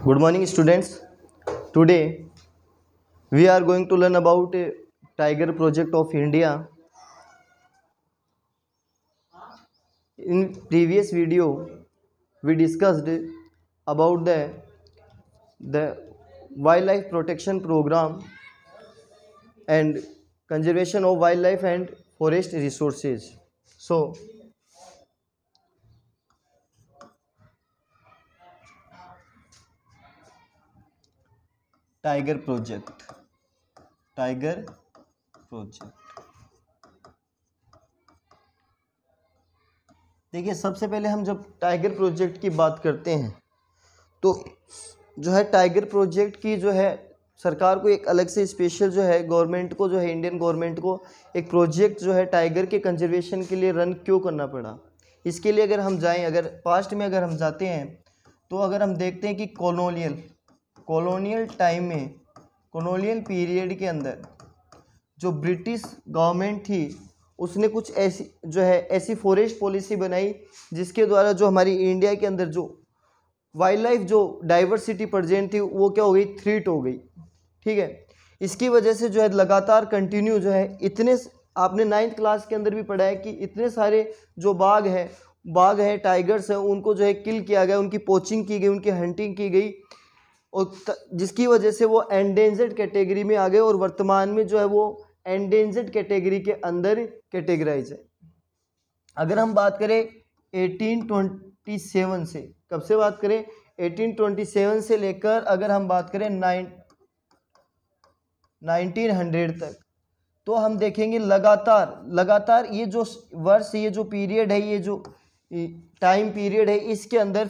Good morning, students. Today we are going to learn about a Tiger project of India. In previous video, we discussed about the wildlife protection program and conservation of wildlife and forest resources. So, Tiger project. देखिए, सबसे पहले हम जब tiger project की बात करते हैं तो जो है टाइगर प्रोजेक्ट की जो है सरकार को एक अलग से स्पेशल जो है गवर्नमेंट को जो है इंडियन गवर्नमेंट को एक प्रोजेक्ट जो है टाइगर के कंजर्वेशन के लिए रन क्यों करना पड़ा। इसके लिए अगर हम जाएं, अगर पास्ट में अगर हम जाते हैं तो अगर हम देखते हैं कि कॉलोनियल टाइम में, कॉलोनियल पीरियड के अंदर जो ब्रिटिश गवर्नमेंट थी उसने कुछ ऐसी फॉरेस्ट पॉलिसी बनाई जिसके द्वारा जो हमारी इंडिया के अंदर जो वाइल्ड लाइफ जो डाइवर्सिटी प्रेजेंट थी वो क्या हो गई, थ्रेट हो गई। ठीक है, इसकी वजह से जो है लगातार कंटिन्यू जो है इतने, आपने 9th क्लास के अंदर भी पढ़ा है कि इतने सारे जो बाघ है टाइगर्स हैं, उनको जो है किल किया गया, उनकी पोचिंग की गई, उनकी हंटिंग की गई और जिसकी वजह से वो एंडेंजर्ड कैटेगरी में आ गए और वर्तमान में जो है वो एंडेंजर्ड कैटेगरी के अंदर कैटेगराइज है। अगर हम बात करें 1827 से, कब से बात करें, 1827 से लेकर अगर हम बात करें 1900 तक, तो हम देखेंगे लगातार ये जो वर्ष, ये जो पीरियड है, ये जो टाइम पीरियड है, इसके अंदर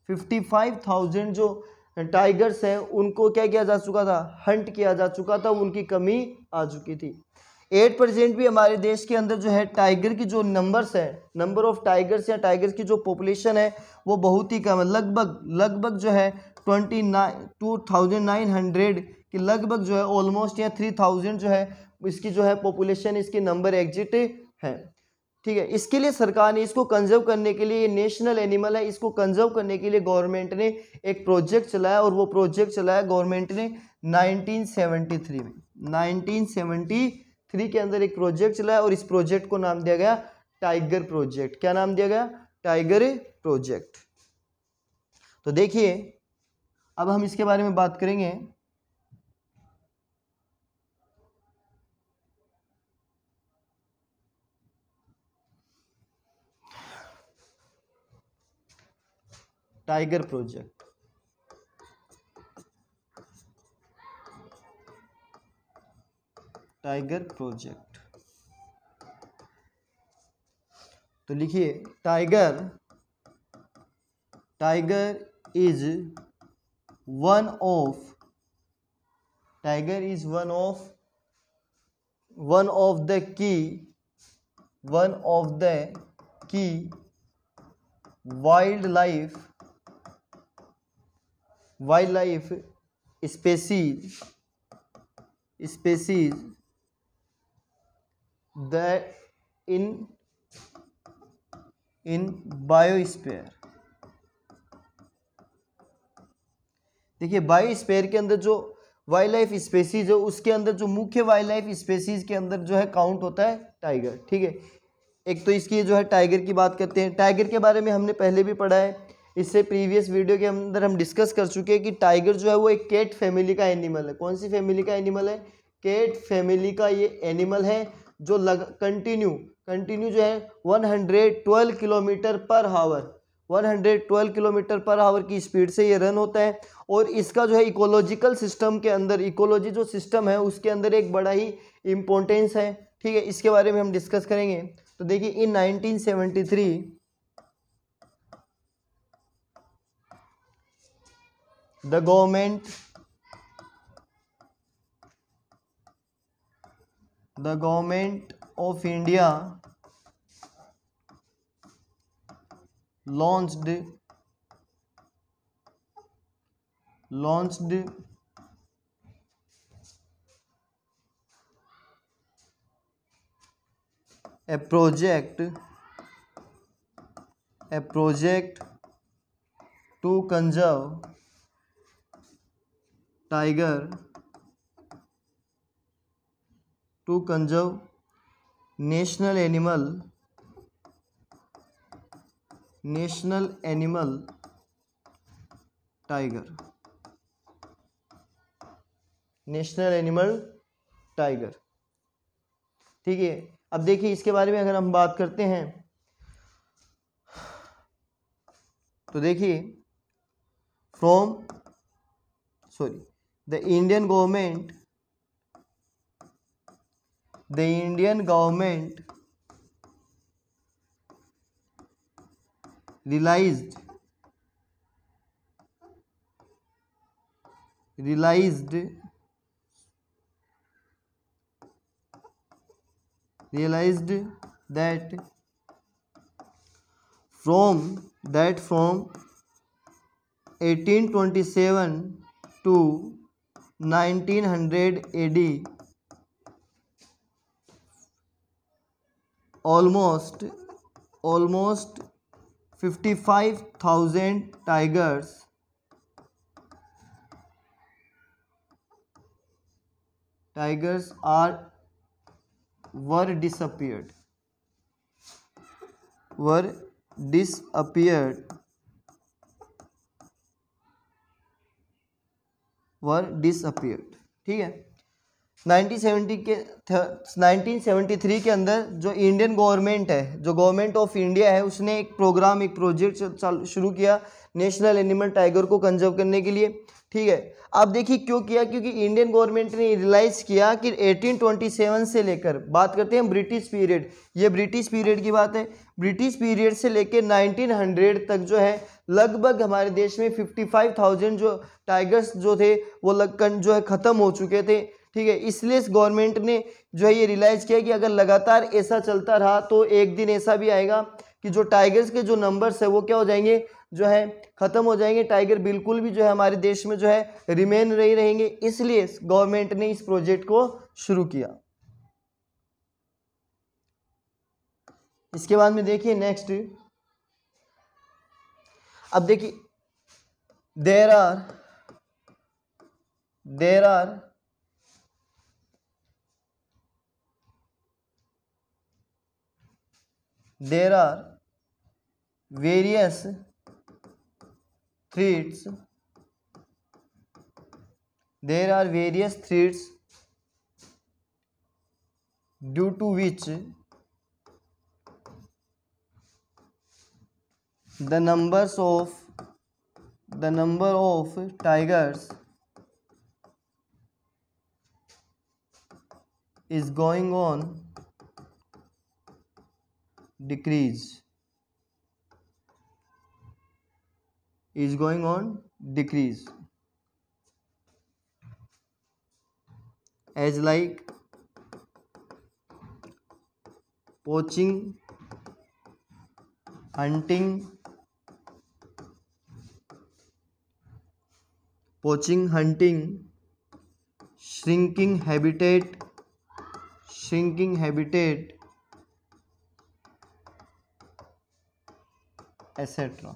55,000 जो टाइगर्स हैं उनको क्या किया जा चुका था, हंट किया जा चुका था, उनकी कमी आ चुकी थी। 8% भी हमारे देश के अंदर जो है टाइगर की जो नंबर्स है, नंबर ऑफ टाइगर्स या टाइगर्स की जो पॉपुलेशन है वो बहुत ही कम है। लगभग जो है 2900 की लगभग जो है ऑलमोस्ट या 3000 जो है इसकी जो है पॉपुलेशन, इसकी नंबर एग्जिट है। ठीक है, इसके लिए सरकार ने इसको कंजर्व करने के लिए, ये नेशनल एनिमल है, इसको कंजर्व करने के लिए गवर्नमेंट ने एक प्रोजेक्ट चलाया और वो प्रोजेक्ट चलाया गवर्नमेंट ने 1973 में। 1973 के अंदर एक प्रोजेक्ट चलाया और इस प्रोजेक्ट को नाम दिया गया टाइगर प्रोजेक्ट। क्या नाम दिया गया, टाइगर प्रोजेक्ट। तो देखिए अब हम इसके बारे में बात करेंगे। टाइगर प्रोजेक्ट, तो लिखिए tiger is one of the key wild life species that in biosphere. देखिए बायोस्फीयर के अंदर जो वाइल्ड लाइफ स्पेसीज है उसके अंदर जो मुख्य वाइल्ड लाइफ स्पेसीज के अंदर जो है काउंट होता है टाइगर। ठीक है, एक तो इसकी जो है टाइगर की बात करते हैं। टाइगर के बारे में हमने पहले भी पढ़ा है, इससे प्रीवियस वीडियो के अंदर हम डिस्कस कर चुके हैं कि टाइगर जो है वो एक कैट फैमिली का एनिमल है। कौन सी फैमिली का एनिमल है, कैट फैमिली का ये एनिमल है जो कंटिन्यू जो है 112 किलोमीटर पर आवर की स्पीड से ये रन होता है। और इसका जो है इकोलॉजिकल सिस्टम के अंदर, इकोलॉजी जो सिस्टम है उसके अंदर एक बड़ा ही इम्पोर्टेंस है। ठीक है, इसके बारे में हम डिस्कस करेंगे। तो देखिए in 1973 the government of India launched a project to conserve tiger, to conserve national animal tiger, national animal tiger. ठीक है, अब देखिए इसके बारे में अगर हम बात करते हैं तो देखिए the Indian government realized that from 1827 to 1900 AD almost 55,000 tigers were disappeared ठीक है। 1973 के अंदर जो इंडियन गवर्नमेंट है, जो गवर्नमेंट ऑफ इंडिया है, उसने एक प्रोजेक्ट शुरू किया नेशनल एनिमल टाइगर को कंजर्व करने के लिए। ठीक है, अब देखिए क्यों किया, क्योंकि इंडियन गवर्नमेंट ने रियलाइज किया कि 1827 से लेकर, बात करते हैं ब्रिटिश पीरियड, ये ब्रिटिश पीरियड की बात है, ब्रिटिश पीरियड से लेकर 1900 तक जो है लगभग हमारे देश में 55,000 जो टाइगर्स जो थे वो जो है ख़त्म हो चुके थे। ठीक है, इसलिए गवर्नमेंट ने जो है ये रियलाइज़ किया कि अगर लगातार ऐसा चलता रहा तो एक दिन ऐसा भी आएगा कि जो टाइगर्स के जो नंबर्स है वो क्या हो जाएंगे, जो है ख़त्म हो जाएंगे, टाइगर बिल्कुल भी जो है हमारे देश में जो है रिमेन नहीं रहेंगे। इसलिए गवर्नमेंट ने इस प्रोजेक्ट को शुरू किया। इसके बाद में देखिए नेक्स्ट, अब देखिए there are various threats due to which the number of tigers is going on decrease, as like poaching, hunting, shrinking habitat etc।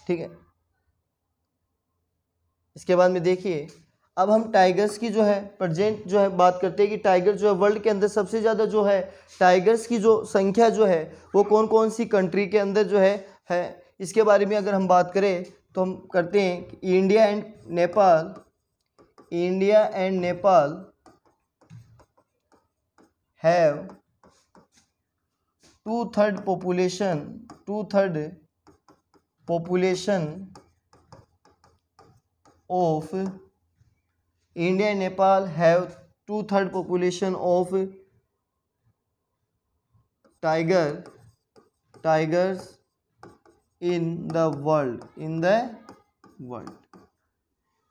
ठीक है, इसके बाद में देखिए अब हम टाइगर्स की जो है प्रेजेंट जो है बात करते हैं कि टाइगर जो है वर्ल्ड के अंदर सबसे ज़्यादा जो है टाइगर्स की जो संख्या जो है वो कौन कौन सी कंट्री के अंदर जो है इसके बारे में अगर हम बात करें तो हम करते हैं कि India and Nepal have 2/3 population of India and Nepal have 2/3 population of tigers in the world।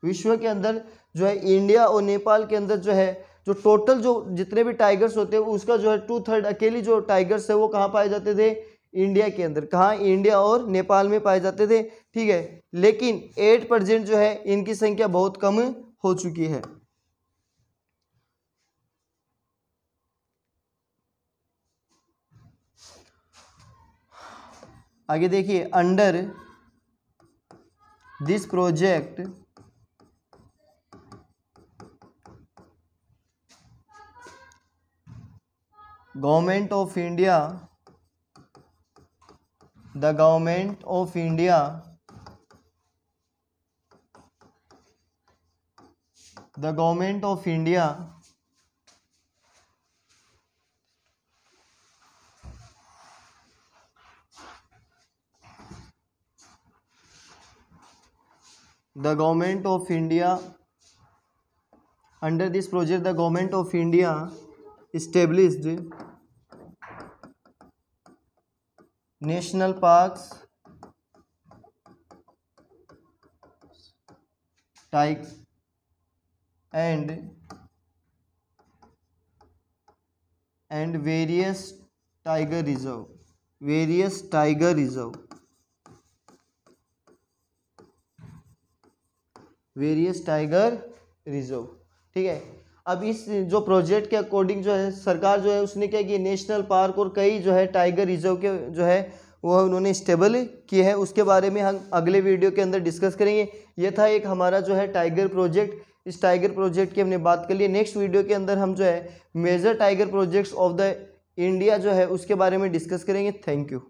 विश्व के अंदर जो है इंडिया और नेपाल के अंदर जो है जो टोटल जो जितने भी टाइगर्स होते हैं उसका जो है 2/3 अकेली जो टाइगर्स है वो कहाँ पाए जाते थे, इंडिया के अंदर। कहाँ, इंडिया और नेपाल में पाए जाते थे। ठीक है, लेकिन 8% जो है इनकी संख्या बहुत कम हो चुकी है। आगे देखिए, under this project government of India, the government of India, the government of India the government of India, under this project the government of India established national parks, and various tiger reserve, ठीक है। अब इस जो project के according जो है सरकार जो है उसने क्या किया, नेशनल पार्क और कई जो है टाइगर रिजर्व के जो है वो उन्होंने स्टेबल किए हैं। उसके बारे में हम अगले वीडियो के अंदर डिस्कस करेंगे। ये था एक हमारा जो है टाइगर प्रोजेक्ट। इस टाइगर प्रोजेक्ट की हमने बात कर ली। नेक्स्ट वीडियो के अंदर हम जो है major tiger projects of the India जो है उसके बारे में डिस्कस करेंगे। Thank you.